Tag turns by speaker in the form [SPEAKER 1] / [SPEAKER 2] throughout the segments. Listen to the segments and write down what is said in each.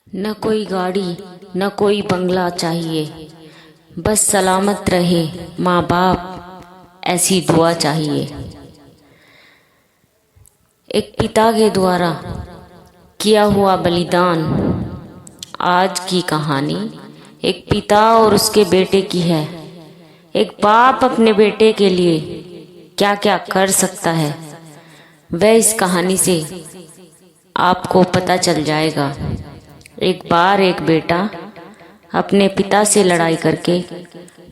[SPEAKER 1] न कोई गाड़ी न कोई बंगला चाहिए, बस सलामत रहे माँ बाप ऐसी दुआ चाहिए। एक पिता के द्वारा किया हुआ बलिदान। आज की कहानी एक पिता और उसके बेटे की है। एक बाप अपने बेटे के लिए क्या क्या कर सकता है, वह इस कहानी से आपको पता चल जाएगा। एक बार एक बेटा अपने पिता से लड़ाई करके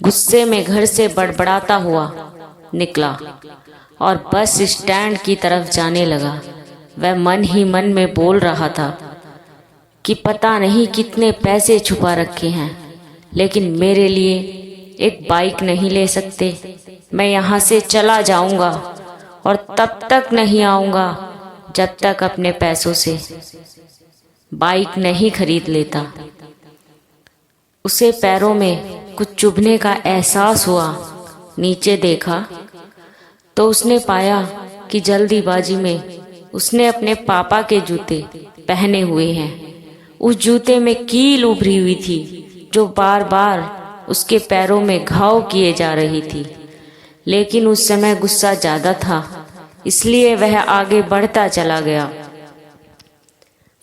[SPEAKER 1] गुस्से में घर से बड़बड़ाता हुआ निकला और बस स्टैंड की तरफ जाने लगा। वह मन ही मन में बोल रहा था कि पता नहीं कितने पैसे छुपा रखे हैं, लेकिन मेरे लिए एक बाइक नहीं ले सकते। मैं यहाँ से चला जाऊंगा और तब तक नहीं आऊंगा जब तक अपने पैसों से बाइक नहीं खरीद लेता। उसे पैरों में कुछ चुभने का एहसास हुआ। नीचे देखा तो उसने पाया कि जल्दीबाजी में उसने अपने पापा के जूते पहने हुए हैं। उस जूते में कील उभरी हुई थी जो बार बार उसके पैरों में घाव किए जा रही थी। लेकिन उस समय गुस्सा ज्यादा था, इसलिए वह आगे बढ़ता चला गया।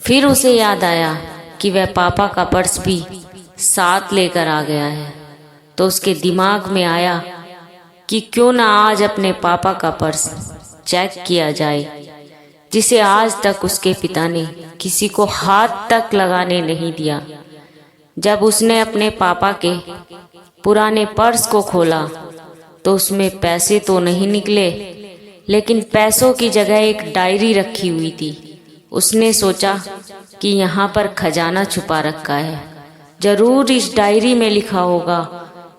[SPEAKER 1] फिर उसे याद आया कि वह पापा का पर्स भी साथ लेकर आ गया है, तो उसके दिमाग में आया कि क्यों ना आज अपने पापा का पर्स चेक किया जाए, जिसे आज तक उसके पिता ने किसी को हाथ तक लगाने नहीं दिया। जब उसने अपने पापा के पुराने पर्स को खोला तो उसमें पैसे तो नहीं निकले, लेकिन पैसों की जगह एक डायरी रखी हुई थी। उसने सोचा कि यहाँ पर खजाना छुपा रखा है, जरूर इस डायरी में लिखा होगा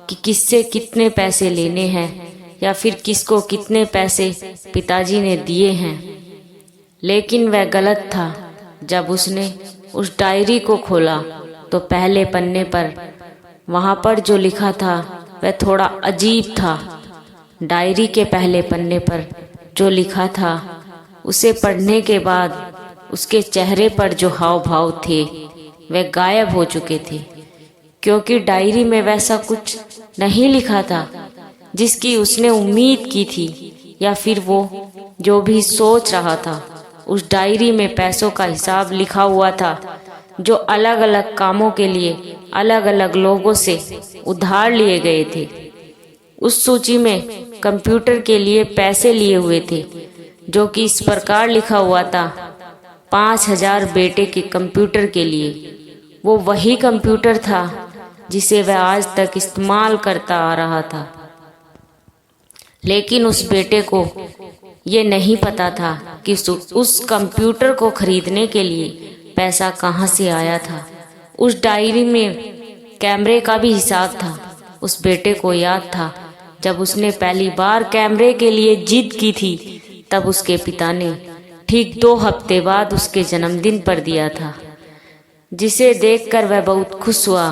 [SPEAKER 1] कि किससे कितने पैसे लेने हैं या फिर किसको कितने पैसे पिताजी ने दिए हैं। लेकिन वह गलत था। जब उसने उस डायरी को खोला तो पहले पन्ने पर वहाँ पर जो लिखा था वह थोड़ा अजीब था। डायरी के पहले पन्ने पर जो लिखा था उसे पढ़ने के बाद उसके चेहरे पर जो हाव भाव थे वह गायब हो चुके थे, क्योंकि डायरी में वैसा कुछ नहीं लिखा था जिसकी उसने उम्मीद की थी, या फिर वो जो भी सोच रहा था। उस डायरी में पैसों का हिसाब लिखा हुआ था जो अलग अलग कामों के लिए अलग अलग लोगों से उधार लिए गए थे। उस सूची में कंप्यूटर के लिए पैसे लिए हुए थे, जो कि इस प्रकार लिखा हुआ था 5,000 बेटे के कंप्यूटर के लिए। वो वही कंप्यूटर था जिसे वह आज तक इस्तेमाल करता आ रहा था। लेकिन उस बेटे को ये नहीं पता था कि उस कंप्यूटर को खरीदने के लिए पैसा कहाँ से आया था। उस डायरी में कैमरे का भी हिसाब था। उस बेटे को याद था जब उसने पहली बार कैमरे के लिए जिद की थी, तब उसके पिता ने ठीक 2 हफ्ते बाद उसके जन्मदिन पर दिया था, जिसे देखकर वह बहुत खुश हुआ।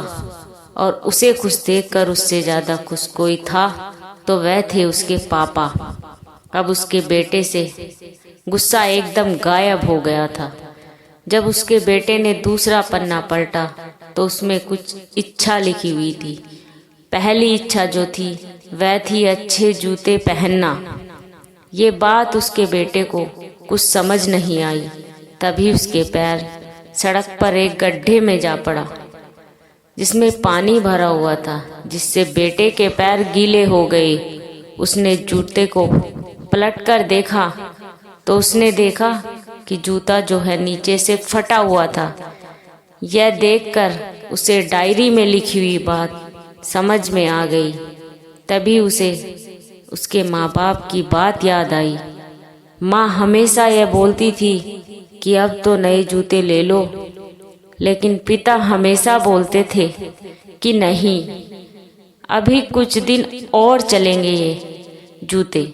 [SPEAKER 1] और उसे खुश देखकर उससे ज्यादा खुश कोई था तो वह थे उसके पापा। अब उसके बेटे से गुस्सा एकदम गायब हो गया था। जब उसके बेटे ने दूसरा पन्ना पलटा तो उसमें कुछ इच्छा लिखी हुई थी। पहली इच्छा जो थी वह थी अच्छे जूते पहनना। ये बात उसके बेटे को कुछ समझ नहीं आई। तभी उसके पैर सड़क पर एक गड्ढे में जा पड़ा जिसमें पानी भरा हुआ था, जिससे बेटे के पैर गीले हो गए। उसने जूते को पलटकर देखा तो उसने देखा कि जूता जो है नीचे से फटा हुआ था। यह देखकर उसे डायरी में लिखी हुई बात समझ में आ गई। तभी उसे उसके माँ बाप की बात याद आई। माँ हमेशा यह बोलती थी कि अब तो नए जूते ले लो, लेकिन पिता हमेशा बोलते थे कि नहीं, अभी कुछ दिन और चलेंगे ये जूते।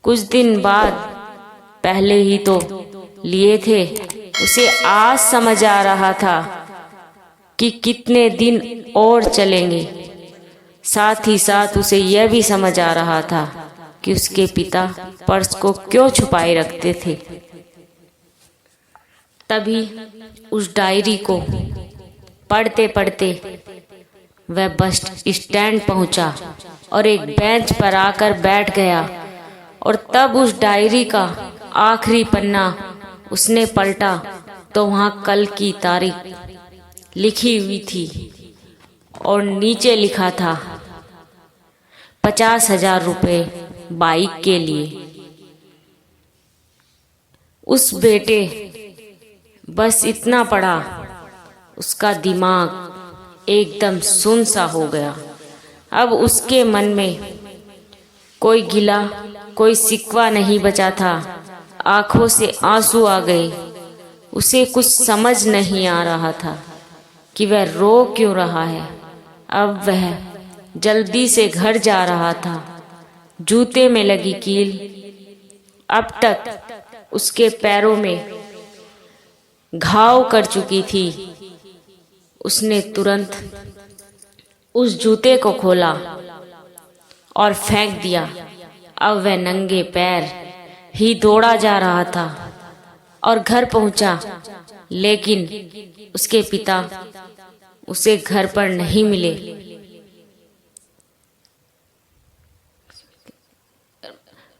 [SPEAKER 1] कुछ दिन बाद पहले ही तो लिए थे। उसे आज समझ आ रहा था कि कितने दिन और चलेंगे। साथ ही साथ उसे यह भी समझ आ रहा था कि उसके पिता पर्स को क्यों छुपाए रखते थे। तभी उस डायरी को पढ़ते पढ़ते वह बस स्टैंड पहुंचा और एक बेंच पर आकर बैठ गया। और तब उस डायरी का आखिरी पन्ना उसने पलटा तो वहां कल की तारीख लिखी हुई थी और नीचे लिखा था 50,000 रुपये बाइक के लिए। उस बेटे बस इतना पढ़ा, उसका दिमाग एकदम सुन सा हो गया। अब उसके मन में कोई गिला कोई शिकवा नहीं बचा था। आंखों से आंसू आ गए। उसे कुछ समझ नहीं आ रहा था कि वह रो क्यों रहा है। अब वह जल्दी से घर जा रहा था। जूते में लगी कील अब तक उसके पैरों में घाव कर चुकी थी। उसने तुरंत उस जूते को खोला और फेंक दिया। अब वह नंगे पैर ही दौड़ा जा रहा था और घर पहुंचा, लेकिन उसके पिता उसे घर पर नहीं मिले।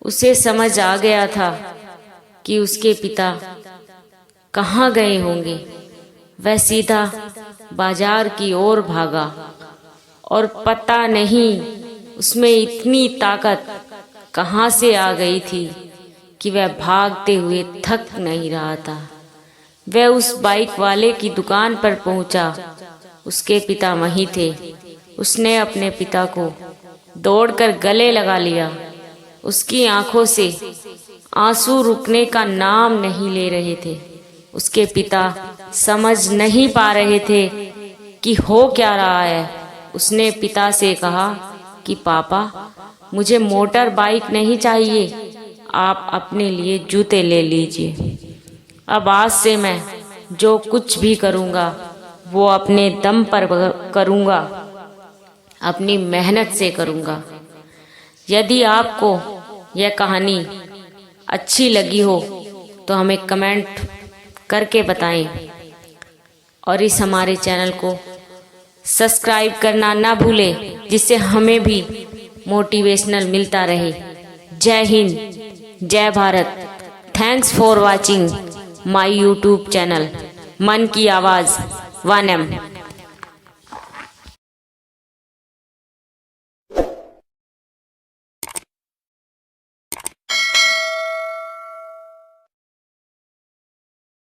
[SPEAKER 1] उसे समझ आ गया था कि उसके पिता कहाँ गए होंगे। वह सीधा बाजार की ओर भागा और पता नहीं उसमें इतनी ताकत कहाँ से आ गई थी कि वह भागते हुए थक नहीं रहा था। वह उस बाइक वाले की दुकान पर पहुंचा। उसके पिता वहीं थे। उसने अपने पिता को दौड़कर गले लगा लिया। उसकी आंखों से आंसू रुकने का नाम नहीं ले रहे थे। उसके पिता समझ नहीं पा रहे थे कि हो क्या रहा है। उसने पिता से कहा कि पापा, मुझे मोटर बाइक नहीं चाहिए, आप अपने लिए जूते ले लीजिए। अब आज से मैं जो कुछ भी करूँगा वो अपने दम पर करूँगा, अपनी मेहनत से करूँगा। यदि आपको यह कहानी अच्छी लगी हो तो हमें कमेंट करके बताएं और इस हमारे चैनल को सब्सक्राइब करना ना भूलें, जिससे हमें भी मोटिवेशनल मिलता रहे। जय हिंद, जय Bharat. Thanks for watching my YouTube channel मन की आवाज़ 1M।